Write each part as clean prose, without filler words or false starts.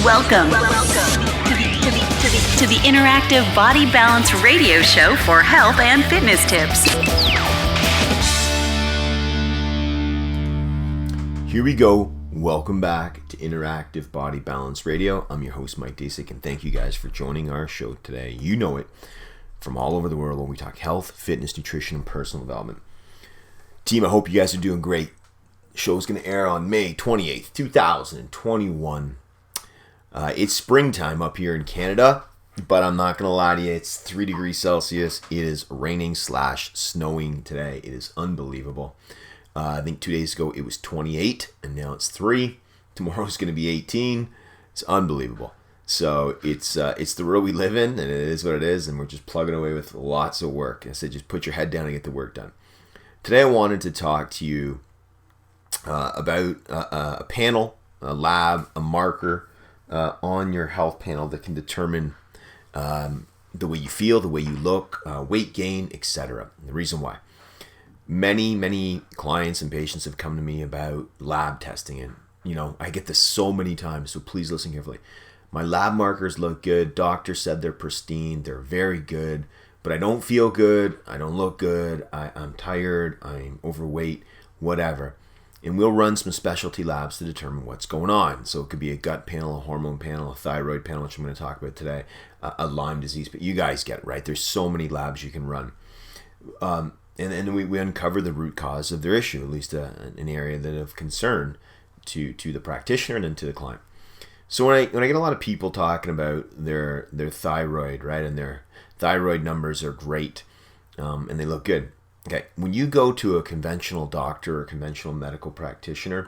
Welcome to the Interactive Body Balance Radio Show for health and fitness tips. Here we go. Welcome back to Interactive Body Balance Radio. I'm your host, Mike Dasick, and thank you guys for joining our show today. You know it, from all over the world, where we talk health, fitness, nutrition, and personal development. Team, I hope you guys are doing great. The show is going to air on May 28th, 2021. It's springtime up here in Canada, but I'm not going to lie to you. It's 3 degrees Celsius. It is raining/snowing today. It is unbelievable. I think 2 days ago it was 28, and now it's 3. Tomorrow's going to be 18. It's unbelievable. So it's the world we live in, and it is what it is, and we're just plugging away with lots of work. I said, just put your head down and get the work done. Today I wanted to talk to you about a panel, a lab, a marker on your health panel that can determine the way you feel, the way you look, weight gain, etc. The reason why. Many clients and patients have come to me about lab testing, and I get this so many times, so please listen carefully. My lab markers look good. Doctor said they're pristine. They're very good, but I don't feel good. I don't look good. I'm tired. I'm overweight, whatever. And we'll run some specialty labs to determine what's going on. So it could be a gut panel, a hormone panel, a thyroid panel, which I'm going to talk about today, a Lyme disease. But you guys get it, right? There's so many labs you can run. And we uncover the root cause of their issue, at least an area that of concern to the practitioner and then to the client. So when I get a lot of people talking about their thyroid, right, and their thyroid numbers are great, and they look good. Okay, when you go to a conventional doctor or conventional medical practitioner,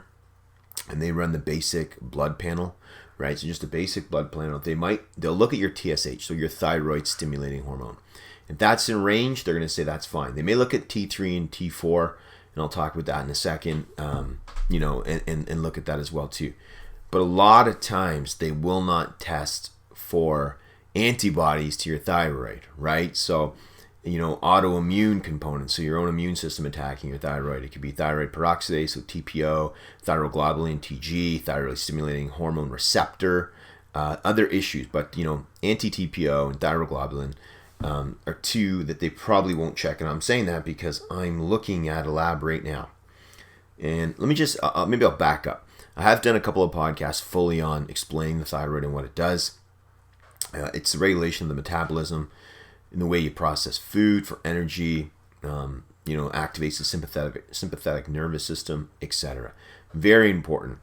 and they run the basic blood panel, right? So just a basic blood panel. They'll look at your TSH, so your thyroid stimulating hormone. If that's in range, they're going to say that's fine. They may look at T3 and T4, and I'll talk about that in a second, and look at that as well too. But a lot of times they will not test for antibodies to your thyroid, right? So, autoimmune components, so your own immune system attacking your thyroid. It could be thyroid peroxidase, so TPO, thyroglobulin, TG, thyroid stimulating hormone receptor, other issues. But, anti-TPO and thyroglobulin are two that they probably won't check. And I'm saying that because I'm looking at a lab right now. And let me just, maybe I'll back up. I have done a couple of podcasts fully on explaining the thyroid and what it does. It's the regulation of the metabolism and the way you process food for energy, activates the sympathetic nervous system, etc. Very important.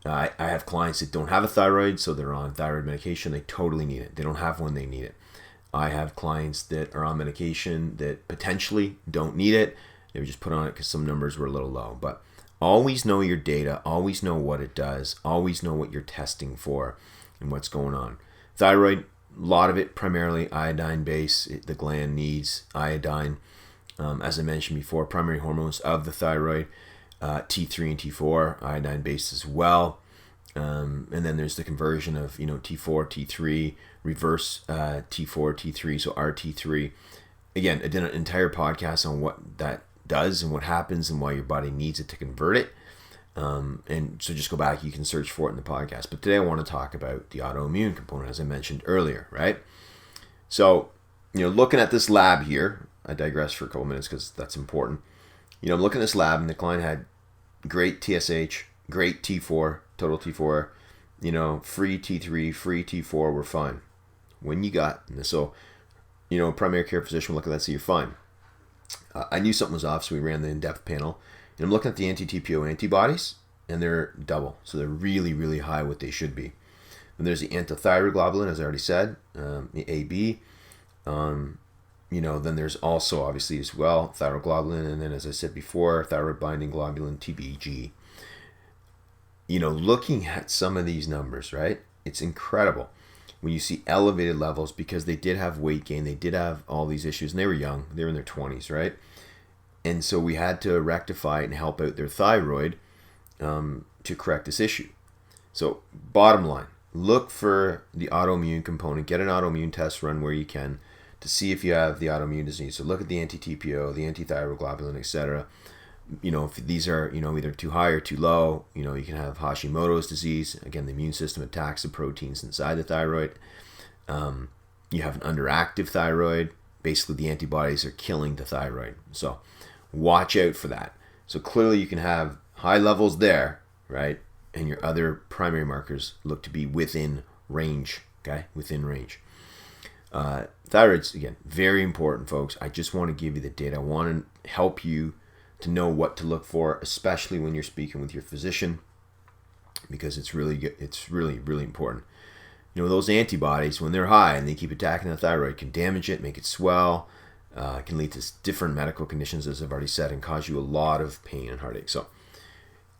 I have clients that don't have a thyroid, so they're on thyroid medication. They totally need it. They don't have one, they need it. I have clients that are on medication that potentially don't need it. They were just put on it because some numbers were a little low. But always know your data. Always know what it does. Always know what you're testing for and what's going on. Thyroid, a lot of it primarily iodine based. The gland needs iodine. As I mentioned before, primary hormones of the thyroid, T3 and T4, iodine based as well. And then there's the conversion of T4, T3, reverse T4, T3, so RT3. Again, I did an entire podcast on what that does and what happens and why your body needs it to convert it. And so just go back, you can search for it in the podcast. But today I want to talk about the autoimmune component, as I mentioned earlier, right? So, looking at this lab here, I digress for a couple minutes because that's important. I'm looking at this lab, and the client had great TSH, great T4, total T4, free T3, free T4, we're fine. When you got, so, primary care physician will look at that, so you're fine. I knew something was off, so we ran the in-depth panel. And I'm looking at the anti-TPO antibodies, and they're double. So they're really, really high what they should be. And there's the antithyroglobulin, as I already said, the AB. Then there's also, obviously, as well, thyroglobulin. And then, as I said before, thyroid binding globulin, TBG. Looking at some of these numbers, right? It's incredible when you see elevated levels because they did have weight gain. They did have all these issues, and they were young. They were in their 20s, right? And so we had to rectify and help out their thyroid to correct this issue. So bottom line, look for the autoimmune component. Get an autoimmune test run where you can to see if you have the autoimmune disease. So look at the anti-TPO, the anti-thyroglobulin, etc. if these are, either too high or too low, you can have Hashimoto's disease. Again, the immune system attacks the proteins inside the thyroid. You have an underactive thyroid. Basically, the antibodies are killing the thyroid. So watch out for that. So clearly you can have high levels there, right? And your other primary markers look to be within range, okay? Within range. Thyroid's, again, very important, folks. I just want to give you the data. I want to help you to know what to look for, especially when you're speaking with your physician, because it's really good. It's really, really important. Those antibodies, when they're high and they keep attacking the thyroid, can damage it, make it swell, can lead to different medical conditions, as I've already said, and cause you a lot of pain and heartache. So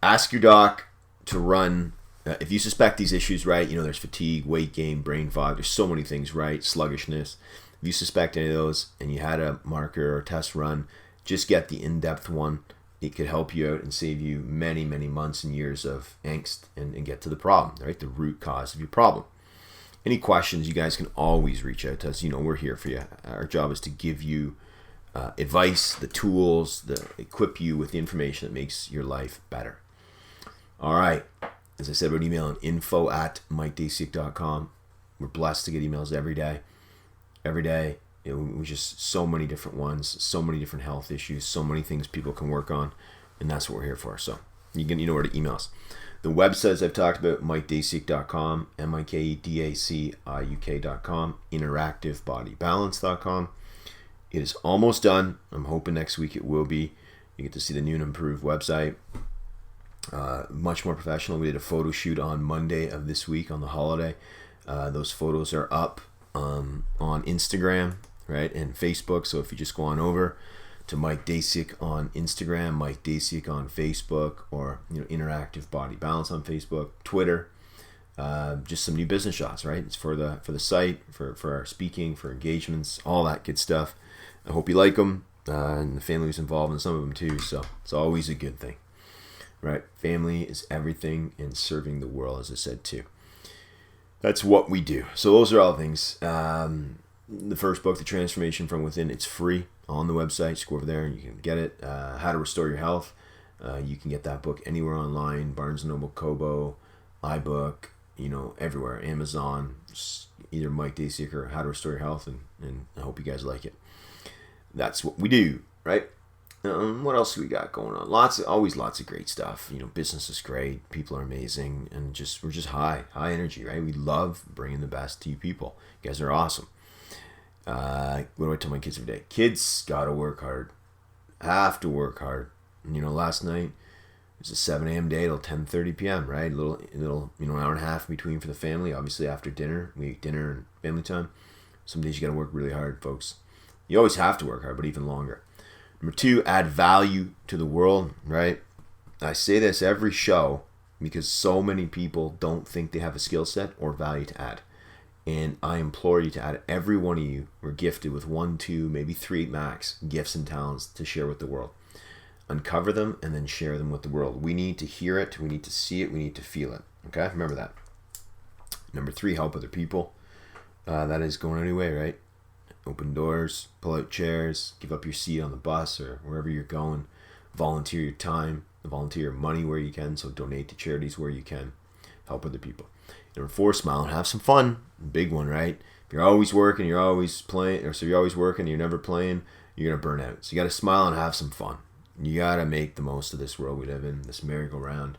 ask your doc to run, if you suspect these issues, right? There's fatigue, weight gain, brain fog, there's so many things, right? Sluggishness. If you suspect any of those and you had a marker or test run, just get the in-depth one. It could help you out and save you many, many months and years of angst and get to the problem, right? The root cause of your problem. Any questions, you guys can always reach out to us. We're here for you. Our job is to give you advice, the tools, equip you with the information that makes your life better. All right. As I said, we're emailing info@MikeDasiak.com. We're blessed to get emails every day. Every day. We just so many different ones, so many different health issues, so many things people can work on, and that's what we're here for. So you know where to email us. The websites I've talked about, MikeDasiak.com, MikeDasiak.com, InteractiveBodyBalance.com. It is almost done. I'm hoping next week it will be. You get to see the new and improved website. Much more professional. We did a photo shoot on Monday of this week on the holiday. Those photos are up on Instagram, right, and Facebook. So if you just go on over to Mike Dasiak on Instagram, Mike Dasiak on Facebook, or Interactive Body Balance on Facebook, Twitter. Just some new business shots, right? It's for the site, for our speaking, for engagements, all that good stuff. I hope you like them, and the family was involved in some of them too. So it's always a good thing, right? Family is everything, and serving the world, as I said too. That's what we do. So those are all things. The first book, The Transformation from Within, it's free on the website. Just go over there and you can get it. How to Restore Your Health. You can get that book anywhere online. Barnes & Noble, Kobo, iBook, everywhere. Amazon, either Mike Dasiak or How to Restore Your Health. And I hope you guys like it. That's what we do, right? What else do we got going on? Always lots of great stuff. Business is great. People are amazing. And we're just high energy, right? We love bringing the best to you people. You guys are awesome. What do I tell my kids every day? Kids gotta work hard. Have to work hard. Last night it was a 7 a.m. day till 10:30 p.m. Right, a little, an hour and a half in between for the family. Obviously after dinner, we eat dinner and family time. Some days you gotta work really hard, folks. You always have to work hard, but even longer. Number 2, add value to the world. Right, I say this every show because so many people don't think they have a skill set or value to add. And I implore you to add, every one of you are gifted with 1, 2, maybe 3 max gifts and talents to share with the world. Uncover them and then share them with the world. We need to hear it. We need to see it. We need to feel it. Okay? Remember that. Number 3, help other people. That is going anyway, right? Open doors, pull out chairs, give up your seat on the bus or wherever you're going. Volunteer your time, volunteer your money where you can. So donate to charities where you can. Help other people. Number 4, smile and have some fun. Big one, right? If you're always working, you're always playing, or so you're always working, you're never playing, you're going to burn out. So you got to smile and have some fun. You got to make the most of this world we live in, this merry-go-round,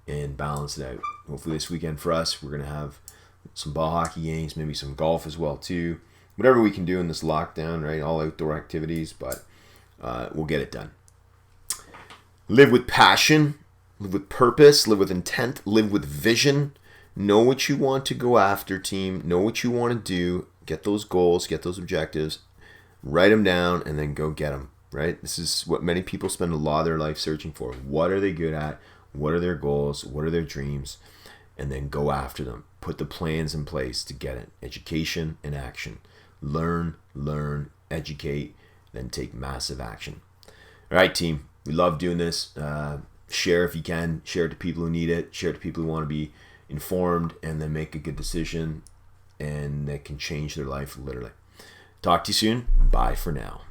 and balance it out. Hopefully this weekend for us, we're going to have some ball hockey games, maybe some golf as well too. Whatever we can do in this lockdown, right? All outdoor activities, but we'll get it done. Live with passion, live with purpose, live with intent, live with vision. Know what you want to go after, team. Know what you want to do. Get those goals, get those objectives. Write them down and then go get them, right? This is what many people spend a lot of their life searching for. What are they good at? What are their goals? What are their dreams? And then go after them. Put the plans in place to get it. Education and action. Learn, educate, then take massive action. All right, team. We love doing this. Share if you can. Share it to people who need it. Share it to people who want to be informed and then make a good decision and that can change their life literally. Talk to you soon. Bye for now.